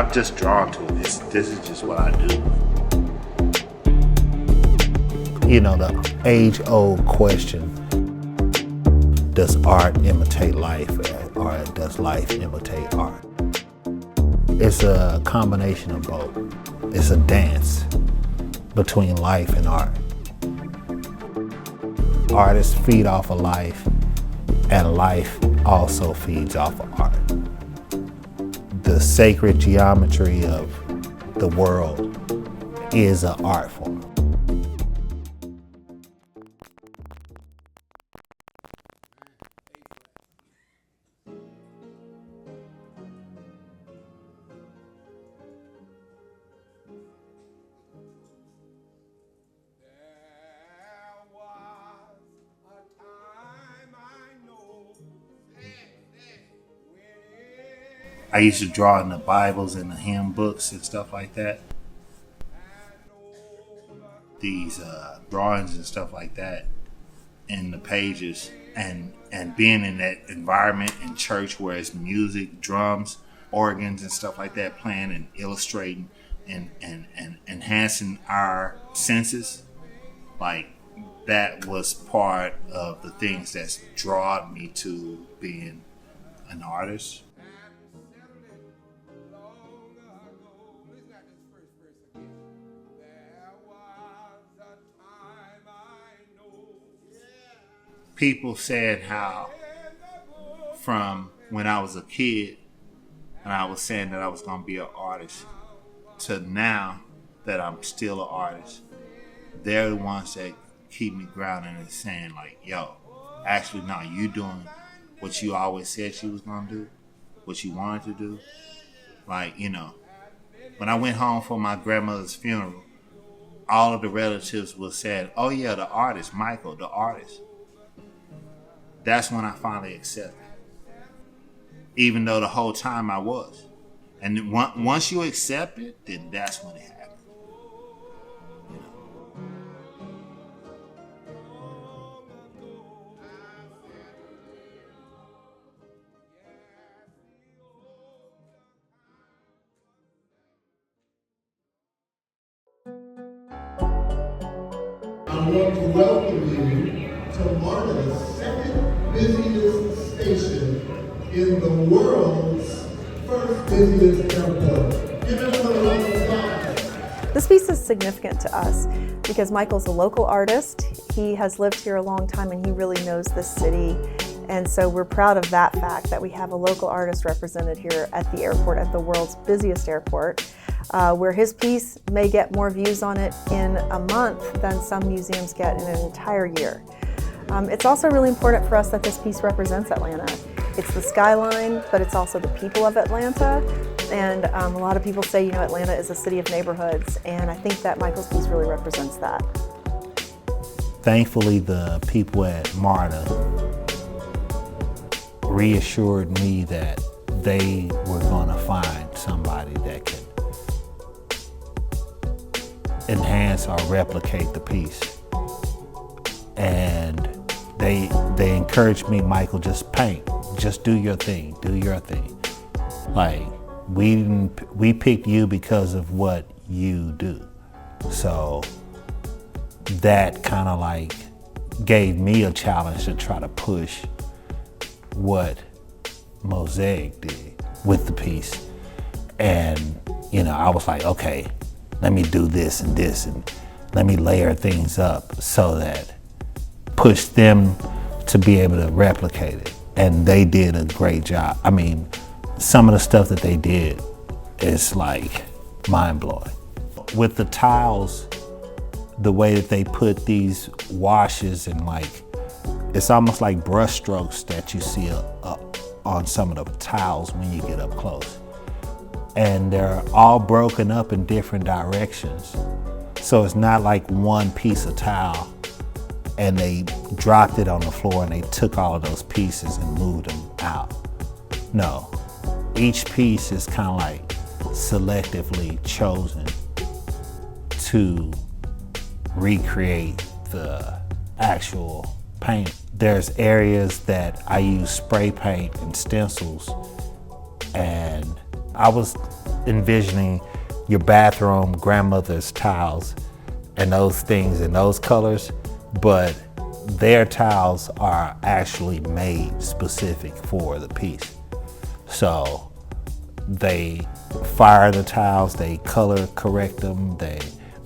I'm just drawn to it. This is just what I do. You know, the age-old question, does art imitate life, or does life imitate art? It's a combination of both. It's a dance between life and art. Artists feed off of life, and life also feeds off of art. The sacred geometry of the world is an art form. I used to draw in the Bibles and the hymn books and stuff like that. These drawings and stuff like that in the pages, and being in that environment in church where it's music, drums, organs and stuff like that playing and illustrating and enhancing our senses, like that was part of the things that's drawn me to being an artist. People said how from when I was a kid and I was saying that I was going to be an artist to now that I'm still an artist, they're the ones that keep me grounded and saying like, yo, actually no, you doing what you always said you was going to do, what you wanted to do. Like, you know, when I went home for my grandmother's funeral, all of the relatives were saying, oh yeah, the artist, Michael, the artist. That's when I finally accepted, even though the whole time I was. And once you accept it, then that's when it happens. You know? I want to welcome you to Marta's second busiest station in the world's first busiest airport. Give everyone a round of applause. This piece is significant to us because Michael's a local artist. He has lived here a long time and he really knows this city. And so we're proud of that fact that we have a local artist represented here at the airport, at the world's busiest airport, where his piece may get more views on it in a month than some museums get in an entire year. It's also really important for us that this piece represents Atlanta. It's the skyline, but it's also the people of Atlanta. And a lot of people say, you know, Atlanta is a city of neighborhoods, and I think that Michael's piece really represents that. Thankfully, the people at MARTA reassured me that they were going to find somebody that could enhance or replicate the piece. And they encouraged me, Michael, just paint, just do your thing, do your thing. Like, we picked you because of what you do. So that kind of like gave me a challenge to try to push what Mosaic did with the piece. And, you know, I was like, okay, let me do this and let me layer things up so that push them to be able to replicate it. And they did a great job. I mean, some of the stuff that they did is like mind-blowing. With the tiles, the way that they put these washes and like, it's almost like brush strokes that you see on some of the tiles when you get up close. And they're all broken up in different directions. So it's not like one piece of tile and they dropped it on the floor and they took all of those pieces and moved them out. No, each piece is kind of like selectively chosen to recreate the actual paint. There's areas that I use spray paint and stencils, and I was envisioning your bathroom, grandmother's tiles, and those things in those colors, but their tiles are actually made specific for the piece. So they fire the tiles, they color correct them, they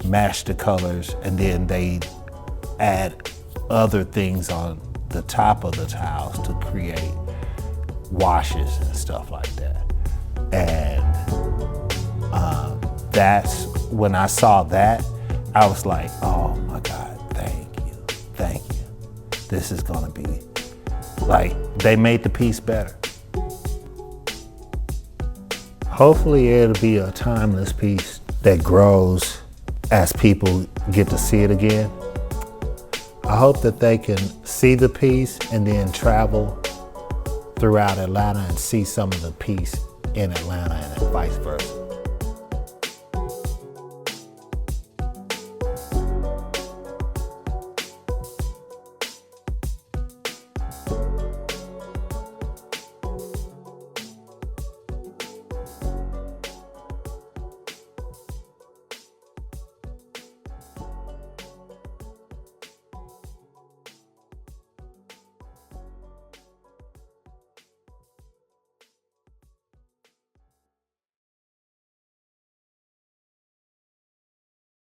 match the colors, and then they add other things on the top of the tiles to create washes and stuff like that. And that's when I saw that, I was like, oh my God, thank you. This is gonna be, like, they made the piece better. Hopefully it'll be a timeless piece that grows as people get to see it again. I hope that they can see the piece and then travel throughout Atlanta and see some of the piece in Atlanta and vice versa.